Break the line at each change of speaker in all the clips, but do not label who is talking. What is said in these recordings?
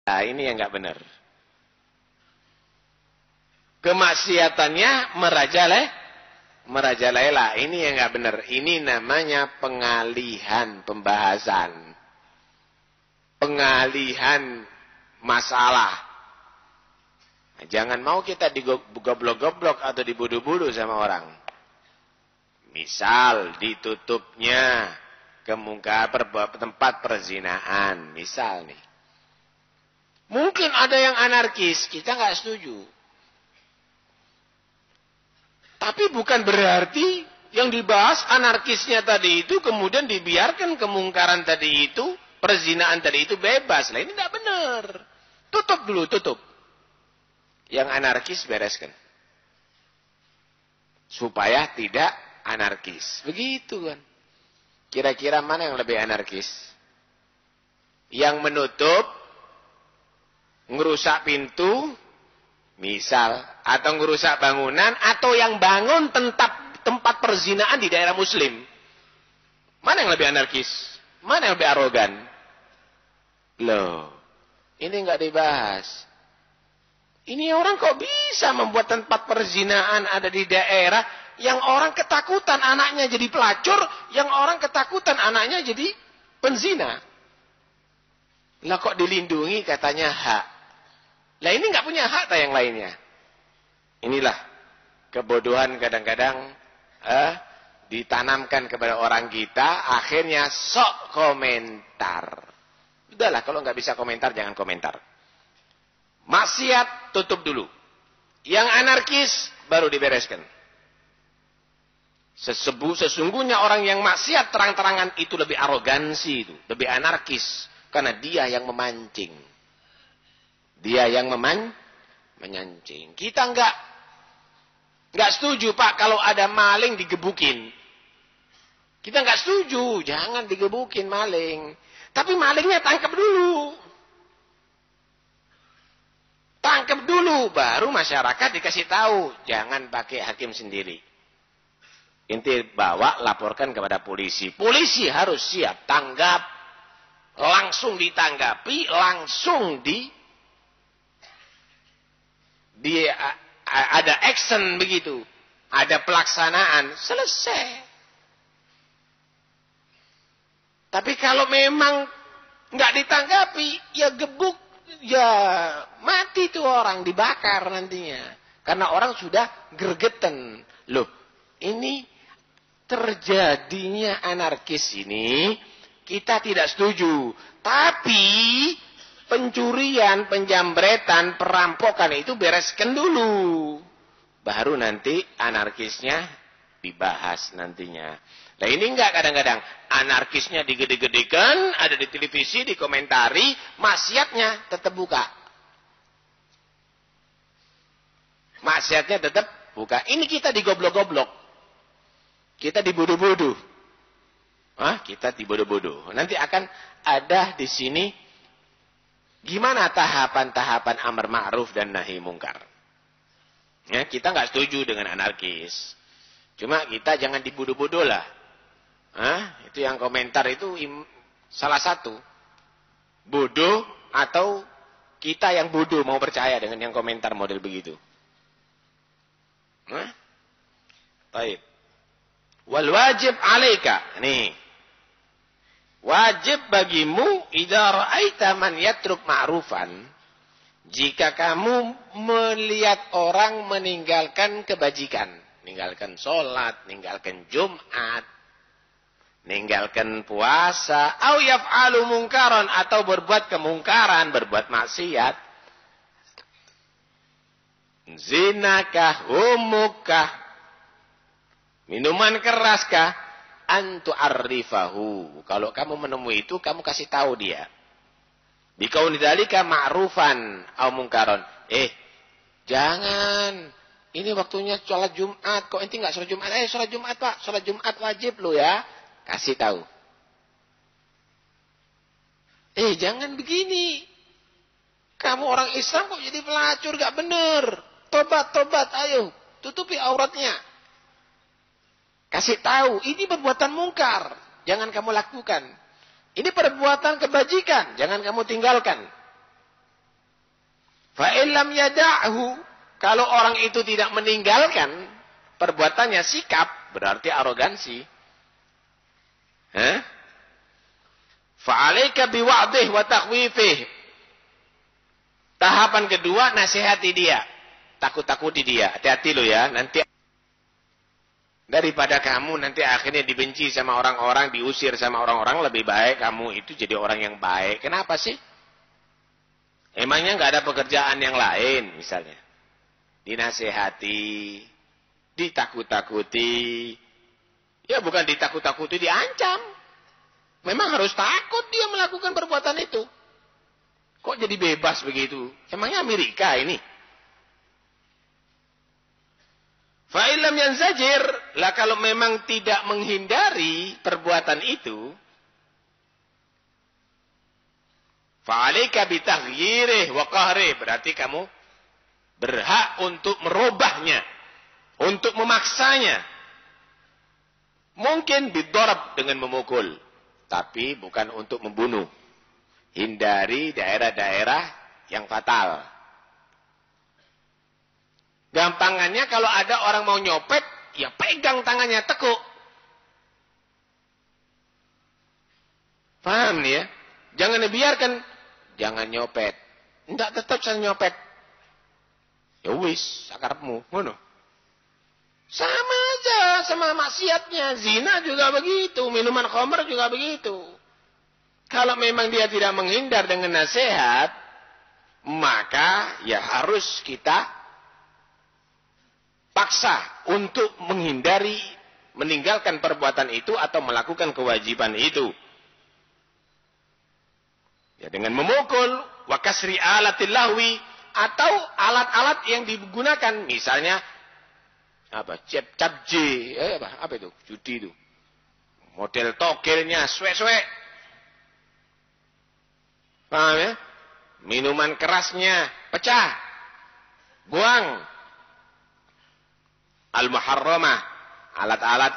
Nah, ini yang nggak benar. Kemaksiatannya merajalela. Ini yang nggak benar. Ini namanya pengalihan pembahasan. Pengalihan masalah. Nah, jangan mau kita digoblok-goblok atau dibodoh-bodoh sama orang. Misal ditutupnya tempat perzinaan. Misal nih. Mungkin ada yang anarkis. Kita nggak setuju. Tapi bukan berarti yang dibahas anarkisnya tadi itu kemudian dibiarkan kemungkaran tadi itu, perzinaan tadi itu bebas. Lah ini tidak benar. Tutup dulu, tutup. Yang anarkis bereskan. Supaya tidak anarkis. Begitu kan. Kira-kira mana yang lebih anarkis? Yang menutup, ngerusak pintu, misal, atau ngerusak bangunan, atau yang bangun tempat perzinaan di daerah muslim. Mana yang lebih anarkis? Mana yang lebih arogan? Loh, ini nggak dibahas. Ini orang kok bisa membuat tempat perzinaan ada di daerah yang orang ketakutan anaknya jadi pelacur, yang orang ketakutan anaknya jadi penzina. Lah kok dilindungi katanya hak. Lah ini nggak punya hak tak yang lainnya. Inilah kebodohan kadang-kadang ditanamkan kepada orang kita, akhirnya sok komentar. Udahlah, kalau nggak bisa komentar jangan komentar. Maksiat tutup dulu. Yang anarkis baru dibereskan. Sesungguhnya orang yang maksiat terang-terangan itu lebih arogansi itu, lebih anarkis karena dia yang memancing. Dia yang menyancing. Kita enggak setuju, Pak, kalau ada maling digebukin. Kita enggak setuju, jangan digebukin maling. Tapi malingnya tangkap dulu. Tangkap dulu, baru masyarakat dikasih tahu. Jangan pakai hakim sendiri. Inti bawa, laporkan kepada polisi. Polisi harus siap, tanggap. Langsung ditanggapi, langsung ada action begitu, ada pelaksanaan, selesai. Tapi kalau memang nggak ditanggapi, ya gebuk, ya mati tuh orang, dibakar nantinya. Karena orang sudah gregetan. Loh, ini terjadinya anarkis ini kita tidak setuju. Tapi pencurian, penjambretan, perampokan itu bereskan dulu. Baru nanti anarkisnya dibahas nantinya. Nah ini enggak kadang-kadang. Anarkisnya digede-gedekan, ada di televisi, dikomentari, maksiatnya tetap buka. Maksiatnya tetap buka. Ini kita digoblok-goblok. Kita dibodoh-bodoh. Kita dibodoh-bodoh. Nanti akan ada di sini gimana tahapan-tahapan amar ma'ruf dan nahi mungkar. Ya, kita nggak setuju dengan anarkis. Cuma kita jangan dibodoh-bodoh lah. Itu yang komentar itu salah satu. Bodoh atau kita yang bodoh mau percaya dengan yang komentar model begitu. Baik. Wal wajib alaika. Nih. Wajib bagimu idza ra'aita man yatruk ma'rufan. Jika kamu melihat orang meninggalkan kebajikan, meninggalkan sholat, meninggalkan Jumat, meninggalkan puasa, au yaf'alu mungkaran atau berbuat kemungkaran, berbuat maksiat. Zinakah, humukah, minuman keraskah? Antu arrifahu. Kalau kamu menemui itu, kamu kasih tahu dia. Bikauni dzalika ma'rufan au mungkaron. Jangan. Ini waktunya sholat Jumat. Kok ente enggak sholat Jumat? Sholat Jumat, Pak. Sholat Jumat wajib lo ya. Kasih tahu. Jangan begini. Kamu orang Islam kok jadi pelacur, enggak benar. Tobat, ayo. Tutupi auratnya. Kasih tahu, ini perbuatan mungkar, jangan kamu lakukan. Ini perbuatan kebajikan, jangan kamu tinggalkan. Fa illam yada'hu, kalau orang itu tidak meninggalkan perbuatannya, sikap, berarti arogansi. Fa'alaika biwa'dih wa takhwifih. Tahapan kedua, nasihati dia. Takut-takuti dia. Hati-hati lo ya. Nanti daripada kamu nanti akhirnya dibenci sama orang-orang, diusir sama orang-orang, lebih baik kamu itu jadi orang yang baik. Kenapa sih? Emangnya nggak ada pekerjaan yang lain misalnya? Dinasihati, ditakut-takuti. Ya bukan ditakut-takuti, diancam. Memang harus takut dia melakukan perbuatan itu. Kok jadi bebas begitu? Emangnya Amerika ini? Fa'ilam yanzajir, lah kalau memang tidak menghindari perbuatan itu, fa'alaika bitaghyirih wa qahrih, berarti kamu berhak untuk merubahnya, untuk memaksanya. Mungkin bidarab, dengan memukul, tapi bukan untuk membunuh. Hindari daerah-daerah yang fatal. Gampangannya kalau ada orang mau nyopet, ya pegang tangannya, tekuk. Paham nih ya? Jangan dibiarkan, jangan nyopet. Enggak, tetap saya nyopet. Ya wis, sakarepmu, ngono. Sama aja sama maksiatnya. Zina juga begitu, minuman khamr juga begitu. Kalau memang dia tidak menghindar dengan nasihat, maka ya harus kita paksa untuk menghindari, meninggalkan perbuatan itu atau melakukan kewajiban itu. Ya dengan memukul, wa kasri alatil lahwi, atau alat-alat yang digunakan, misalnya apa? Capje, apa itu? Judi itu. Model togelnya swek-swek. Paham ya? Minuman kerasnya pecah, buang. Al-muharramah, alat-alat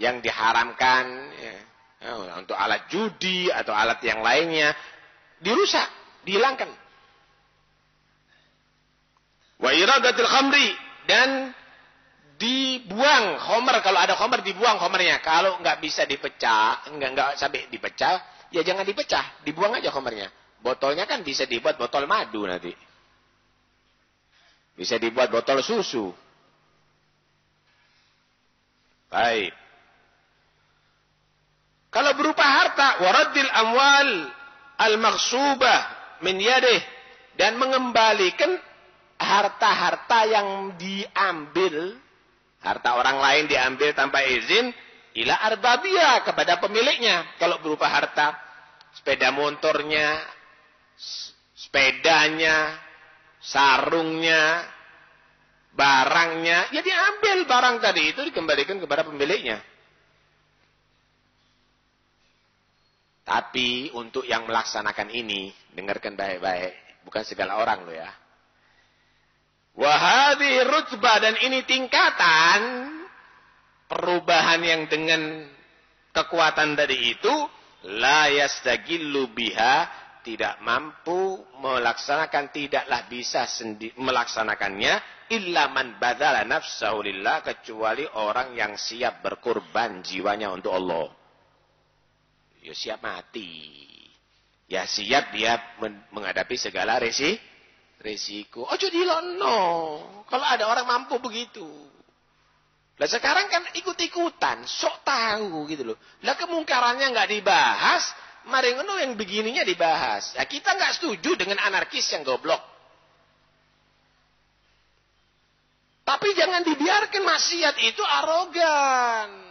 yang diharamkan ya, untuk alat judi atau alat yang lainnya dirusak, dihilangkan. Wa iradatul khamri, dan dibuang khamr, kalau ada khamr dibuang khamrnya. Kalau nggak bisa dipecah, nggak sampai dipecah, ya jangan dipecah, dibuang aja khamrnya. Botolnya kan bisa dibuat botol madu nanti. Bisa dibuat botol susu. Baik. Kalau berupa harta, waraddil amwal al-maghsubah min yadih, dan mengembalikan harta-harta yang diambil, harta orang lain diambil tanpa izin, ila arbabiyah, kepada pemiliknya. Kalau berupa harta, sepeda motornya, sepedanya, sarungnya, barangnya, ya diambil barang tadi itu, dikembalikan kepada pemiliknya. Tapi untuk yang melaksanakan ini, dengarkan baik-baik, bukan segala orang loh ya. Wahadhi rutbah, dan ini tingkatan perubahan yang dengan kekuatan tadi itu, la yastagillu biha, tidak mampu melaksanakan, tidaklah bisa melaksanakannya, illa man badala nafsahu lillah, kecuali orang yang siap berkorban jiwanya untuk Allah. Ya siap mati. Ya siap dia menghadapi segala resiko. Ojo dilono. Kalau ada orang mampu begitu. Lah sekarang kan ikut-ikutan, sok tahu gitu loh. Lah kemungkarannya nggak dibahas, mari ngono yang begininya dibahas. Ya kita nggak setuju dengan anarkis yang goblok. Tapi jangan dibiarkan maksiat itu arogan.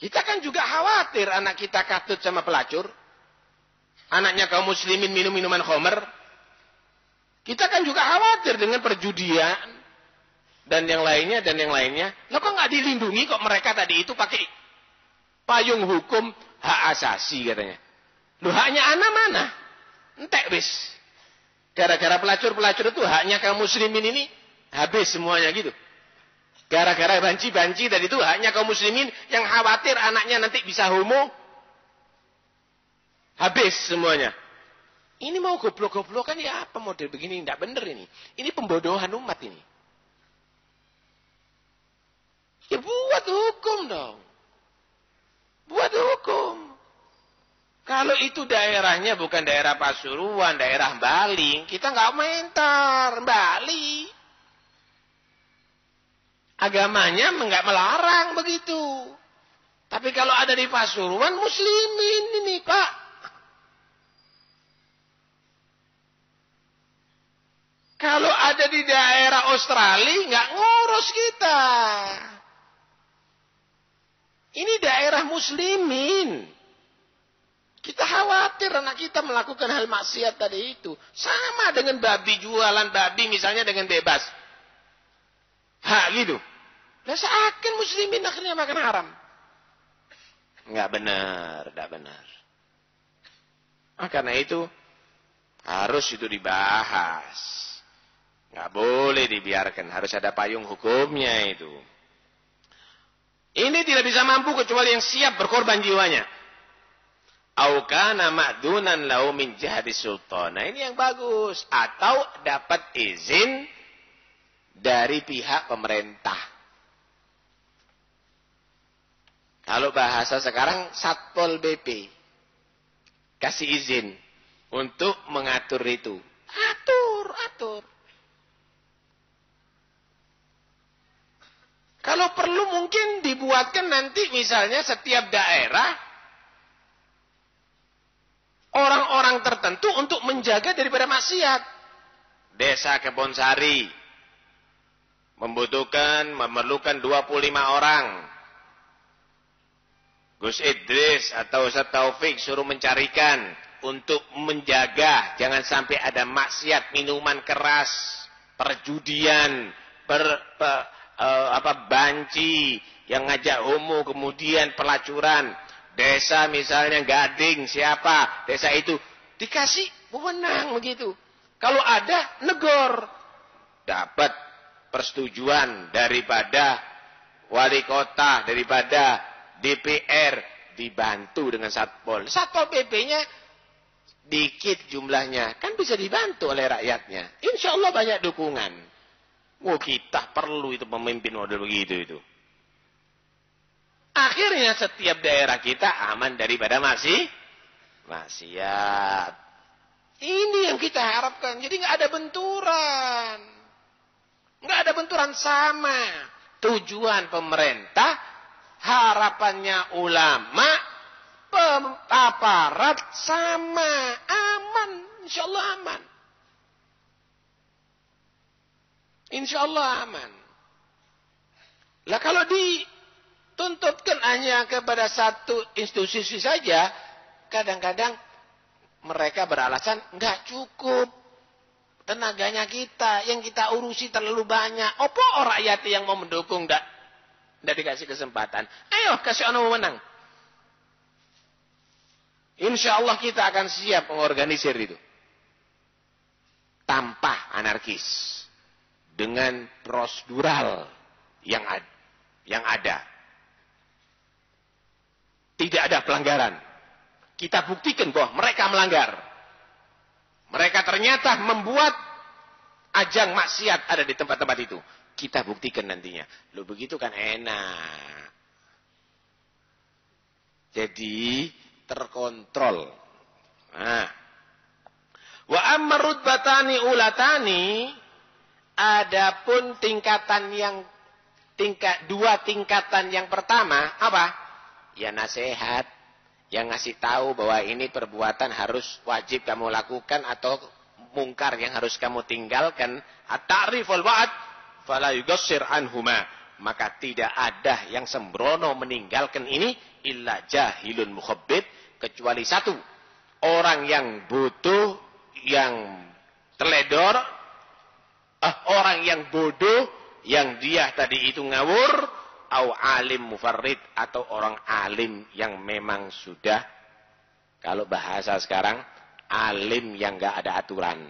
Kita kan juga khawatir anak kita katut sama pelacur. Anaknya kaum muslimin minum minuman khamr. Kita kan juga khawatir dengan perjudian. Dan yang lainnya, dan yang lainnya. Lah kok nggak dilindungi kok mereka tadi itu pakai payung hukum hak asasi katanya. Loh haknya anak mana? Entek wis. Gara-gara pelacur-pelacur itu haknya kaum muslimin ini habis semuanya gitu. Gara-gara banci-banci tadi itu haknya kaum muslimin yang khawatir anaknya nanti bisa homo. Habis semuanya. Ini mau goblok-goblokan ya apa model begini? Tidak benar ini. Ini pembodohan umat ini. Ya buat hukum dong. Buat hukum. Kalau itu daerahnya bukan daerah Pasuruan, daerah Bali, kita nggak komentar Bali. Agamanya nggak melarang begitu. Tapi kalau ada di Pasuruan, muslimin ini Pak. Kalau ada di daerah Australia, nggak ngurus kita. Ini daerah muslimin. Kita khawatir anak kita melakukan hal maksiat tadi itu. Sama dengan babi, jualan babi misalnya dengan bebas. Hak gitu. Nah seakan muslimin akhirnya makan haram. Enggak benar, enggak benar. Karena itu harus itu dibahas. Enggak boleh dibiarkan, harus ada payung hukumnya itu. Ini tidak bisa mampu kecuali yang siap berkorban jiwanya. Au kana ma'dunan lahu min jihadi sultan. Nah, ini yang bagus. Atau dapat izin dari pihak pemerintah. Kalau bahasa sekarang Satpol PP kasih izin untuk mengatur itu. Atur. Kalau perlu mungkin dibuatkan nanti misalnya setiap daerah orang-orang tertentu untuk menjaga daripada maksiat. Desa Kebonsari memerlukan 25 orang. Gus Idris atau Ustaz Taufik suruh mencarikan untuk menjaga jangan sampai ada maksiat, minuman keras, perjudian, banci yang ngajak homo, kemudian pelacuran. Desa misalnya Gading siapa, desa itu dikasih wewenang begitu. Kalau ada negor, dapat persetujuan daripada wali kota, daripada DPR, dibantu dengan Satpol. Satpol PP-nya dikit jumlahnya, kan bisa dibantu oleh rakyatnya. Insya Allah banyak dukungan. Kita perlu itu pemimpin model begitu itu. Akhirnya setiap daerah kita aman daripada maksiat. Ini yang kita harapkan. Jadi nggak ada benturan. Nggak ada benturan sama. Tujuan pemerintah, harapannya ulama, aparat sama. Aman. Insya Allah aman. Insya Allah aman. Lah kalau dituntutkan hanya kepada satu institusi saja, kadang-kadang mereka beralasan nggak cukup tenaganya kita, yang kita urusi terlalu banyak. Apa rakyat yang mau mendukung nggak dikasih kesempatan? Ayo kasih orang menang. Insya Allah kita akan siap mengorganisir itu tanpa anarkis, dengan prosedural yang ada. Tidak ada pelanggaran. Kita buktikan bahwa mereka melanggar. Mereka ternyata membuat ajang maksiat ada di tempat-tempat itu. Kita buktikan nantinya. Loh begitu kan enak. Jadi terkontrol. Nah. Wa amma rutbatani ulatani, adapun dua tingkatan yang pertama apa? Ya nasihat, yang ngasih tahu bahwa ini perbuatan harus wajib kamu lakukan atau mungkar yang harus kamu tinggalkan. At-ta'rif wal wa'd fala yugassir anhuma. Maka tidak ada yang sembrono meninggalkan ini illa jahilun mukhabbit, kecuali satu, orang yang butuh, yang teledor, orang yang bodoh, yang dia tadi itu ngawur, au alim mufarrid, atau orang alim yang memang sudah, kalau bahasa sekarang, alim yang gak ada aturan.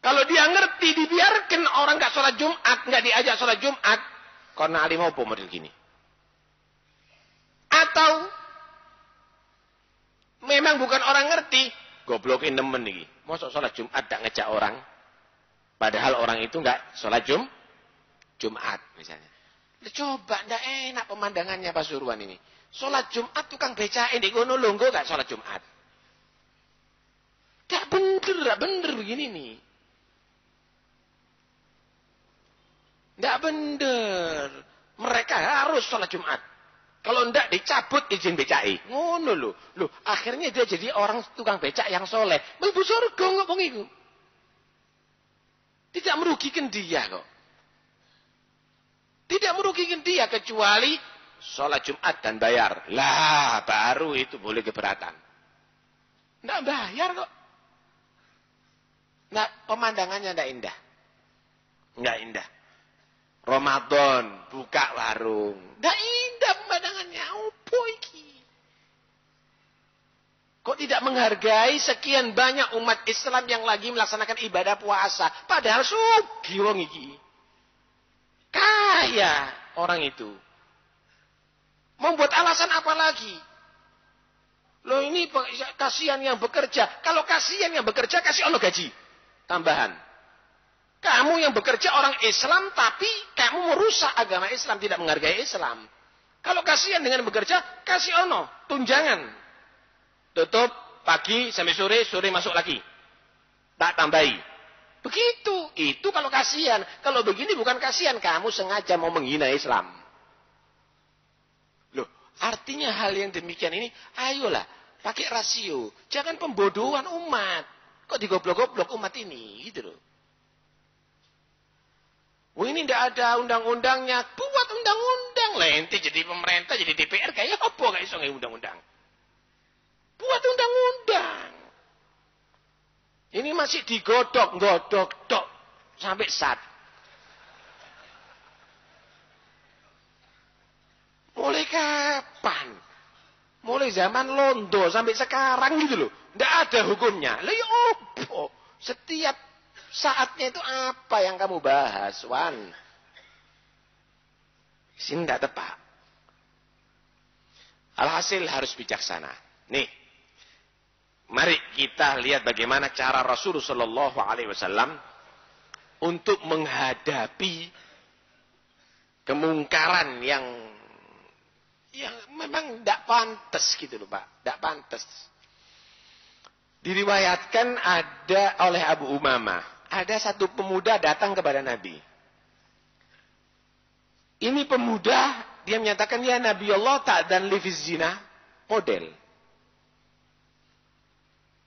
Kalau dia ngerti, dibiarkan orang gak sholat Jumat, gak diajak sholat Jumat, karena alim apa model gini. Atau memang bukan orang ngerti, goblokin nemen nih. Mosok sholat Jumat tak ngejak orang. Padahal orang itu nggak sholat Jumat misalnya. Coba ndak enak pemandangannya Pasuruan ini. Sholat Jumat tukang becain di kono longgo nggak sholat Jumat. Tak bener begini nih. Ndak bener. Mereka harus sholat Jumat. Kalau ndak dicabut izin becai. Ngono loh. Loh, akhirnya dia jadi orang tukang becak yang soleh. Mlebu surga ngomong iku. Tidak merugikan dia kok. Tidak merugikan dia kecuali sholat Jumat dan bayar. Lah, baru itu boleh keberatan. Nggak bayar kok. Nah, pemandangannya nggak indah. Nggak indah. Ramadan, buka warung. Nggak indah pemandangannya. Opo iki? Kok tidak menghargai sekian banyak umat Islam yang lagi melaksanakan ibadah puasa. Padahal sugih wong iki. Kaya orang itu. Membuat alasan apa lagi? Loh ini kasihan yang bekerja. Kalau kasihan yang bekerja, kasih ono gaji tambahan. Kamu yang bekerja orang Islam, tapi kamu merusak agama Islam, tidak menghargai Islam. Kalau kasihan dengan bekerja, kasih ono tunjangan. Tutup pagi sampai sore, sore masuk lagi. Tak tambahi. Begitu. Itu kalau kasihan. Kalau begini bukan kasihan. Kamu sengaja mau menghina Islam. Loh, artinya hal yang demikian ini, ayolah, pakai rasio. Jangan pembodohan umat. Kok digoblok-goblok umat ini? Gitu loh. Oh ini tidak ada undang-undangnya. Buat undang-undang lah. Ente jadi pemerintah, jadi DPR. Kayak apa gak iso nggak undang-undang? Buat undang-undang. Ini masih digodok tok sampai sat. Mulai kapan? Mulai zaman Londo sampai sekarang gitu loh. Tidak ada hukumnya. Lah ya opo? Setiap saatnya itu apa yang kamu bahas, Wan? Sini tidak tepat. Alhasil harus bijaksana. Nih. Mari kita lihat bagaimana cara Rasulullah Shallallahu Alaihi Wasallam untuk menghadapi kemungkaran yang memang tidak pantas gitu loh Pak, tidak pantas. Diriwayatkan ada oleh Abu Umamah, ada satu pemuda datang kepada Nabi. Ini pemuda dia menyatakan ya Nabi Allah tak dan lifiz zina model.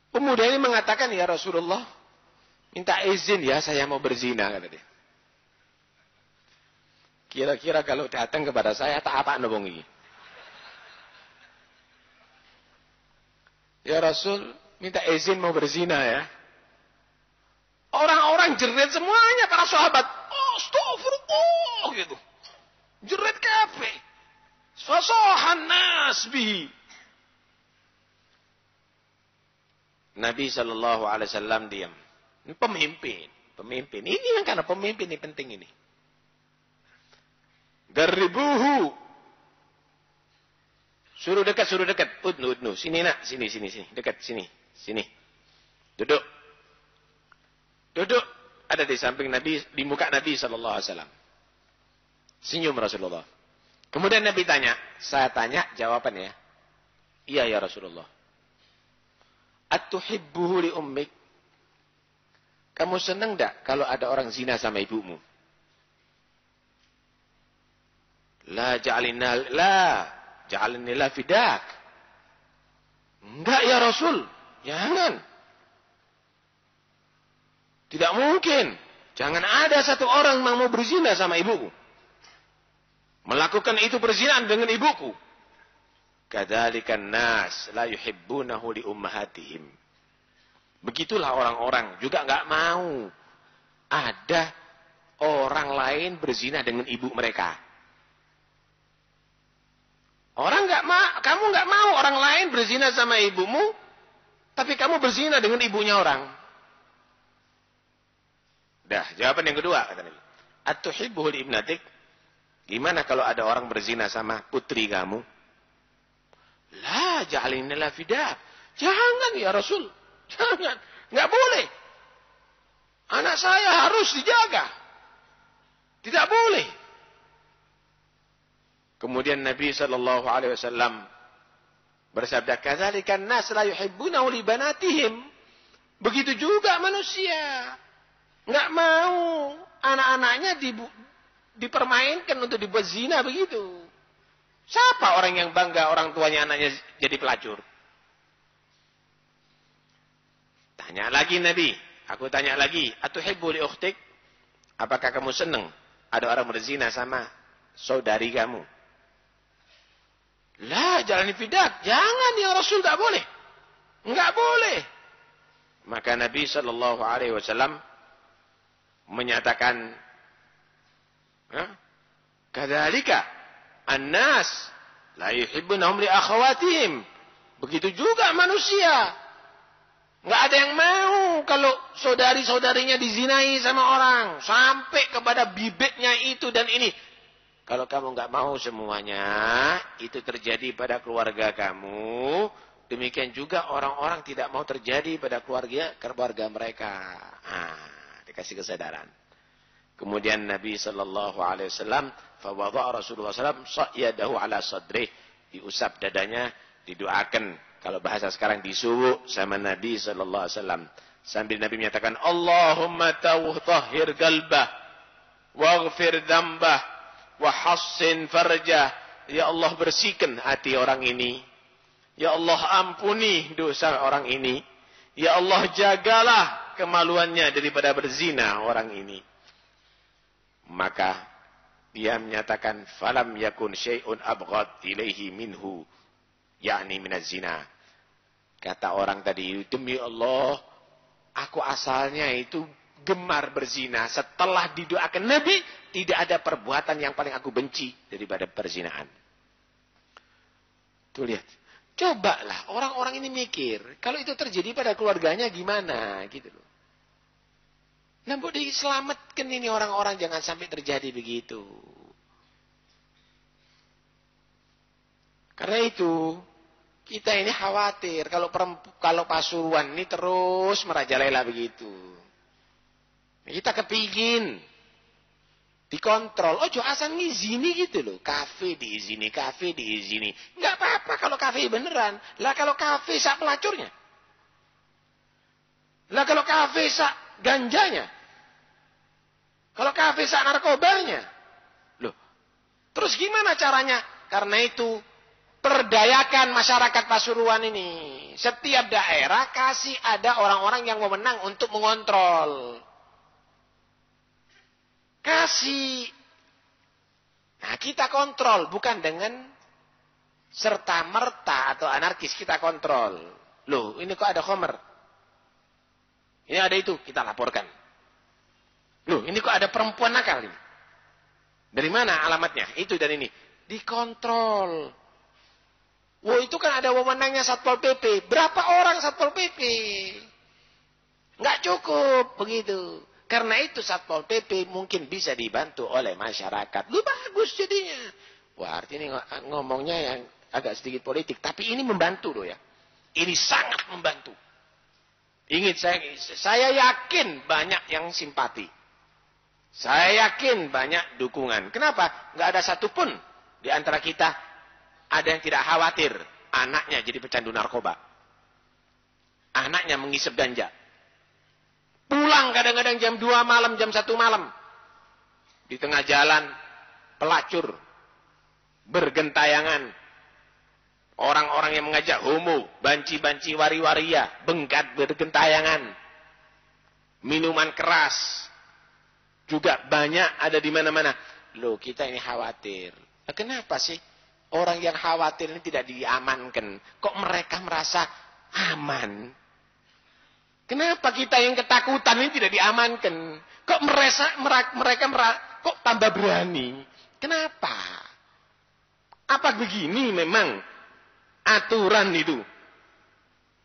Pemuda ini mengatakan, ya Rasulullah, minta izin ya saya mau berzina, kata dia. Kira-kira kalau datang kepada saya, tak apa nobong ini. Ya Rasul, minta izin mau berzina ya. Orang-orang jerit semuanya, para sahabat. Oh, astagfirullah, gitu. Jerit kafe. Fasahan nasbihi. Nabi Shallallahu Alaihi Wasallam diam. Pemimpin. Ini yang karena pemimpin ini penting ini. Garibuhu. Suruh dekat. Udnu. Sini nak, sini. Dekat, sini. Duduk. Ada di samping Nabi, di muka Nabi Shallallahu Alaihi Wasallam. Senyum Rasulullah. Kemudian Nabi tanya, saya tanya jawabannya. Iya ya Rasulullah. Atuhibbuhu li ummik. Kamu senang enggak kalau ada orang zina sama ibumu? La ja'alni la fidak. Enggak ya Rasul. Jangan. Tidak mungkin. Jangan ada satu orang yang mau berzina sama ibuku. Melakukan itu perzinaan dengan ibuku. Kadzalikan nas la yuhibbunahu li ummahatihim. Begitulah orang-orang juga enggak mau ada orang lain berzina dengan ibu mereka. Kamu enggak mau orang lain berzina sama ibumu, tapi kamu berzina dengan ibunya orang. Dah, jawaban yang kedua kata Nabi. Atuhibbuhu li ibnatik? Gimana kalau ada orang berzina sama putri kamu? La ja'alina la fidak. Jangan ya Rasul. Jangan. Nggak boleh. Anak saya harus dijaga. Tidak boleh. Kemudian Nabi SAW bersabda, "Kadzalikan nas la yuhibbuna li banatihim." Begitu juga manusia. Nggak mau anak-anaknya dipermainkan untuk dibuat zina begitu. Siapa orang yang bangga orang tuanya anaknya jadi pelacur? Tanya lagi Nabi. Aku tanya lagi. Atuhibbu li ukhtik? Apakah kamu senang ada orang berzina sama saudari kamu? Lah, jalani fidak. Jangan ya Rasul, tak boleh. Enggak boleh. Maka Nabi SAW menyatakan, kadzalika annas la yuhibbunahum li akhawatihim. Begitu juga manusia. Enggak ada yang mau kalau saudari-saudarinya dizinai sama orang. Sampai kepada bibitnya itu dan ini. Kalau kamu enggak mau semuanya, itu terjadi pada keluarga kamu. Demikian juga orang-orang tidak mau terjadi pada keluarga mereka. Dikasih kesadaran. Kemudian Nabi SAW, fawada'a Rasulullah SAW, yadahu ala sadrih. Diusap dadanya, didoakan. Kalau bahasa sekarang disuwuk sama Nabi SAW. Sambil Nabi menyatakan, Allahumma tahhir qalbah, waghfir dzambah, wa hassin farjah. Ya Allah, bersihkan hati orang ini. Ya Allah, ampuni dosa orang ini. Ya Allah, jagalah kemaluannya daripada berzina orang ini. Maka dia menyatakan, falam yakun syai'un abghad ilaihi minhu, yakni minaz zina. Kata orang tadi, demi Allah, aku asalnya itu gemar berzina. Setelah didoakan Nabi, tidak ada perbuatan yang paling aku benci daripada perzinaan. Tuh lihat. Cobalah orang-orang ini mikir. Kalau itu terjadi pada keluarganya gimana? Gitu loh. Nah, mau diselamatkan ini orang-orang jangan sampai terjadi begitu. Karena itu, kita ini khawatir. Kalau Pasuruan ini terus merajalela begitu. Kita kepingin dikontrol. Ojo asal ngizini gitu loh. Kafe diizini. Nggak apa-apa kalau kafe beneran. Lah kalau kafe sak pelacurnya. Lah kalau kafe sak ganjanya. Kalau kafe sak narkobanya. Loh. Terus gimana caranya? Karena itu perdayakan masyarakat Pasuruan ini. Setiap daerah kasih ada orang-orang yang wewenang untuk mengontrol. Kasih. Nah, kita kontrol. Bukan dengan serta-merta atau anarkis kita kontrol. Loh, ini kok ada khomer? Ini ada itu, kita laporkan. Loh, ini kok ada perempuan nakal ini? Dari mana alamatnya? Itu dan ini. Dikontrol. Wah, itu kan ada wewenangnya Satpol PP. Berapa orang Satpol PP? Nggak cukup, begitu. Karena itu Satpol PP mungkin bisa dibantu oleh masyarakat. Lu bagus jadinya. Wah, artinya ngomongnya yang agak sedikit politik. Tapi ini membantu loh ya. Ini sangat membantu. Saya yakin banyak yang simpati. Saya yakin banyak dukungan. Kenapa? Nggak ada satupun di antara kita ada yang tidak khawatir anaknya jadi pecandu narkoba. Anaknya menghisap ganja. Pulang kadang-kadang jam 2 malam, jam 1 malam. Di tengah jalan, pelacur. Bergentayangan. Orang-orang yang mengajak homo. Banci-banci wari-waria. Bengkat bergentayangan. Minuman keras. Juga banyak ada di mana-mana. Loh, kita ini khawatir. Nah, kenapa sih orang yang khawatir ini tidak diamankan? Kok mereka merasa aman? Kenapa kita yang ketakutan ini tidak diamankan? Kok mereka kok tambah berani? Kenapa? Apa begini memang aturan itu?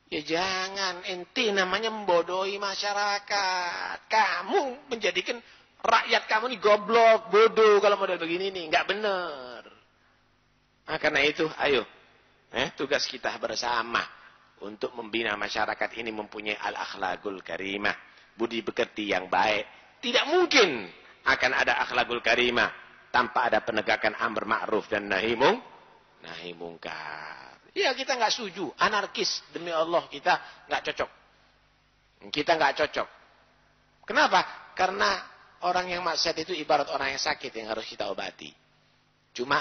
Ya jangan, ente namanya membodohi masyarakat. Kamu menjadikan rakyat kamu ini goblok, bodoh kalau model begini nih. Nggak benar. Nah, karena itu, ayo. Tugas kita bersama. untuk membina masyarakat ini mempunyai al-akhlakul karimah, budi pekerti yang baik. Tidak mungkin akan ada akhlakul karimah tanpa ada penegakan amar ma'ruf dan nahi mungkar. Ya, kita nggak setuju, anarkis, demi Allah kita nggak cocok. Kita nggak cocok. Kenapa? Karena orang yang maksiat itu ibarat orang yang sakit yang harus kita obati. Cuma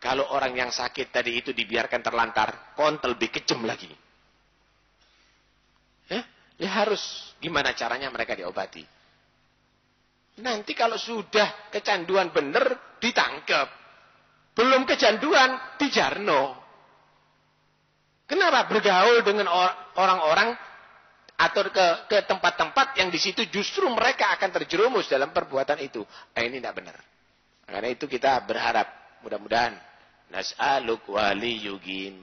kalau orang yang sakit tadi itu dibiarkan terlantar, kontol lebih kejam lagi. Ya harus gimana caranya mereka diobati. Nanti kalau sudah kecanduan benar ditangkap. Belum kecanduan dijarno. Kenapa? Bergaul dengan orang-orang atau ke tempat-tempat yang di situ justru mereka akan terjerumus dalam perbuatan itu. Ini tidak benar. Karena itu kita berharap mudah-mudahan nas'aluk wali yugim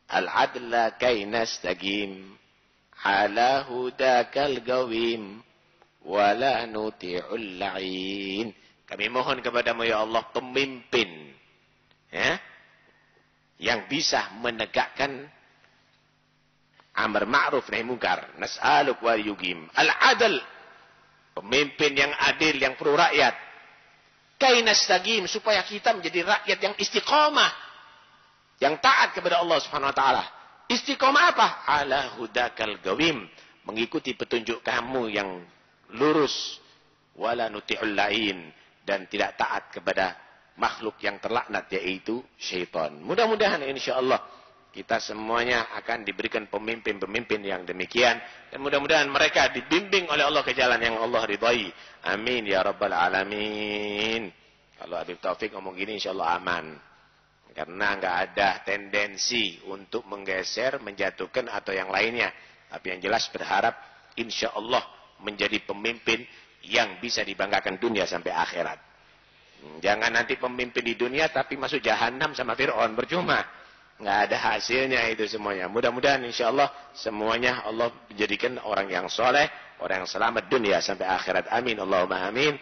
al-adla kay nastaqim ala hudakal gawim wala nuti'ul la'in. Kami mohon kepadamu ya Allah pemimpin yang bisa menegakkan amar ma'ruf nahi mungkar. Nas'aluk wa yugim al-adl, pemimpin yang adil, yang pro rakyat. Kay nastaqim, supaya kita menjadi rakyat yang istiqamah, yang taat kepada Allah Subhanahu wa taala. Istiqamah apa? Ala hudakal gawim, mengikuti petunjuk kamu yang lurus, wala nuti'ul lain, dan tidak taat kepada makhluk yang terlaknat yaitu syaitan. Mudah-mudahan insyaallah kita semuanya akan diberikan pemimpin-pemimpin yang demikian, dan mudah-mudahan mereka dibimbing oleh Allah ke jalan yang Allah ridai. Amin ya rabbal alamin. Kalau Habib Taufik ngomong gini insyaallah aman. Karena nggak ada tendensi untuk menggeser, menjatuhkan atau yang lainnya. Tapi yang jelas berharap insyaallah menjadi pemimpin yang bisa dibanggakan dunia sampai akhirat. Jangan nanti pemimpin di dunia tapi masuk jahanam sama Fir'aun, percuma. Nggak ada hasilnya itu semuanya. Mudah-mudahan insyaallah semuanya Allah menjadikan orang yang soleh, orang yang selamat dunia sampai akhirat. Amin Allahumma amin.